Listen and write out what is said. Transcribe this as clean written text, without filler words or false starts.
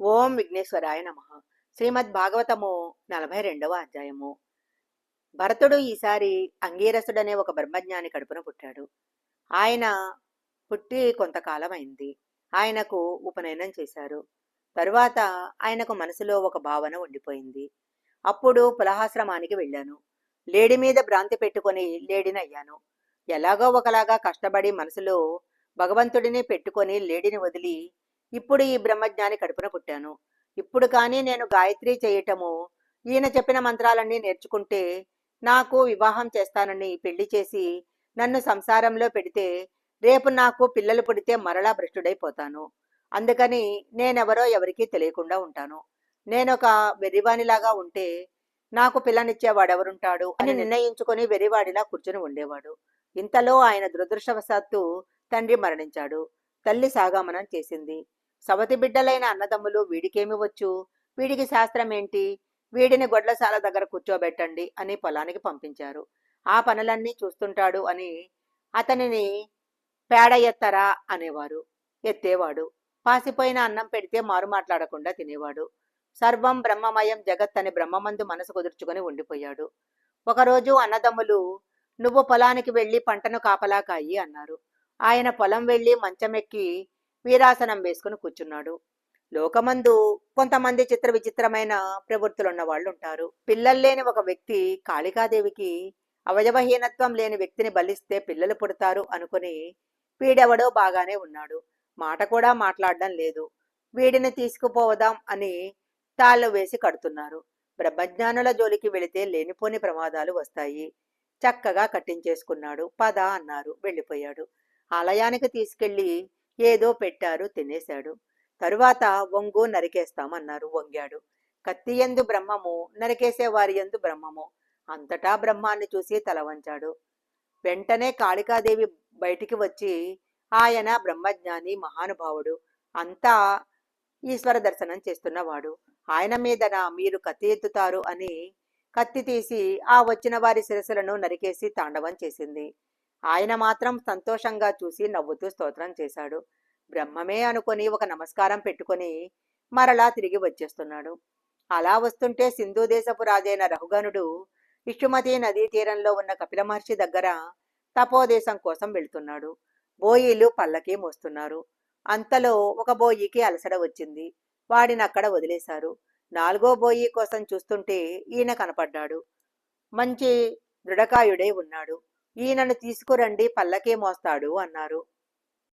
ఓం విఘ్నేశ్వరాయ నమః. శ్రీమద్ భాగవతము 42వ అధ్యాయము. భరతుడు ఈసారి అంగీరసుడనే ఒక బ్రహ్మజ్ఞాని కడుపున పుట్టాడు. ఆయన పుట్టి కొంతకాలం అయింది. ఆయనకు ఉపనయనం చేశారు. తరువాత ఆయనకు మనసులో ఒక భావన ఉండిపోయింది. అప్పుడు పులహాశ్రమానికి వెళ్ళాను. లేడి మీద భ్రాంతి పెట్టుకొని లేడినయ్యాను. ఎలాగో ఒకలాగా కష్టపడి మనసులో భగవంతుడిని పెట్టుకొని లేడిని వదిలి ఇప్పుడు ఈ బ్రహ్మజ్ఞాని కడుపున పుట్టాను. ఇప్పుడు కానీ నేను గాయత్రి చేయటము, ఈయన చెప్పిన మంత్రాలన్నీ నేర్చుకుంటే నాకు వివాహం చేస్తానని పెళ్లి చేసి నన్ను సంసారంలో పెడితే రేపు నాకు పిల్లలు పుడితే మరలా భ్రష్టుడైపోతాను. అందుకని నేనెవరో ఎవరికీ తెలియకుండా ఉంటాను. నేనొక వెర్రివానిలాగా ఉంటే నాకు పిల్లనిచ్చేవాడెవరుంటాడు అని నిర్ణయించుకొని వెర్రివాడిలా కూర్చుని ఉండేవాడు. ఇంతలో ఆయన దురదృష్టవశాత్తు తండ్రి మరణించాడు. తల్లి సాగమనం చేసింది. సవతి బిడ్డలైన అన్నదమ్ములు వీడికేమి వచ్చు, వీడికి శాస్త్రం ఏంటి, వీడిని గొడ్లశాల దగ్గర కూర్చోబెట్టండి అని పొలానికి పంపించారు. ఆ పనులన్నీ చూస్తుంటాడు అని అతనిని పేడ ఎత్తరా అనేవారు. ఎత్తేవాడు. పాసిపోయిన అన్నం పెడితే మారు మాట్లాడకుండా తినేవాడు. సర్వం బ్రహ్మమయం జగత్ అని బ్రహ్మమందు మనసు కుదుర్చుకొని ఉండిపోయాడు. ఒకరోజు అన్నదమ్ములు, నువ్వు పొలానికి వెళ్ళి పంటను కాపలా కాయి అన్నారు. ఆయన పొలం వెళ్ళి మంచమెక్కి వీరాసనం వేసుకుని కూర్చున్నాడు. లోకమందు కొంతమంది చిత్ర విచిత్రమైన ప్రవృత్తులున్న వాళ్ళు ఉంటారు. పిల్లలు లేని ఒక వ్యక్తి కాళికాదేవికి అవయవహీనత్వం లేని వ్యక్తిని బలిస్తే పిల్లలు పుడతారు అనుకుని వీడెవడో బాగానే ఉన్నాడు. మాట కూడా మాట్లాడడం లేదు. వీడిని తీసుకుపోవదాం అని తాళ్ళు వేసి కడుతున్నారు. బ్రహ్మజ్ఞానుల జోలికి వెళితే లేనిపోని ప్రమాదాలు వస్తాయి. చక్కగా కట్టించేసుకున్నాడు. పద అన్నారు. వెళ్ళిపోయాడు. ఆలయానికి తీసుకెళ్లి ఏదో పెట్టారు, తినేశాడు. తరువాత వంగు నరికేస్తామన్నారు. వంగాడు. కత్తి యందు బ్రహ్మము, నరికేసే వారి యందు బ్రహ్మము. అంతటా బ్రహ్మాన్ని చూసి తల వంచాడు. వెంటనే కాళికాదేవి బయటికి వచ్చి, ఆయన బ్రహ్మజ్ఞాని మహానుభావుడు, అంతా ఈశ్వర దర్శనం చేస్తున్నవాడు, ఆయన మీదన మీరు కత్తి ఎత్తుతారు అని కత్తి తీసి ఆ వచ్చిన వారి శిరస్సులను నరికేసి తాండవం చేసింది. ఆయన మాత్రం సంతోషంగా చూసి నవ్వుతూ స్తోత్రం చేశాడు. బ్రహ్మమే అనుకొని ఒక నమస్కారం పెట్టుకొని మరలా తిరిగి వచ్చేస్తున్నాడు. అలా వస్తుంటే సింధు దేశపు రాజైన రఘుగణుడు విష్ణుమతి నదీ తీరంలో ఉన్న కపిల మహర్షి దగ్గర తపోదేశం కోసం వెళ్తున్నాడు. బోయిలు పల్లకి మోస్తున్నారు. అంతలో ఒక బోయికి అలసట వచ్చింది. వాడిని అక్కడ వదిలేశారు. నాలుగో బోయి కోసం చూస్తుంటే ఈయన కనపడ్డాడు. మంచి దృఢకాయుడై ఉన్నాడు. ఈయనను తీసుకురండి, పల్లకీ మోస్తాడు అన్నారు.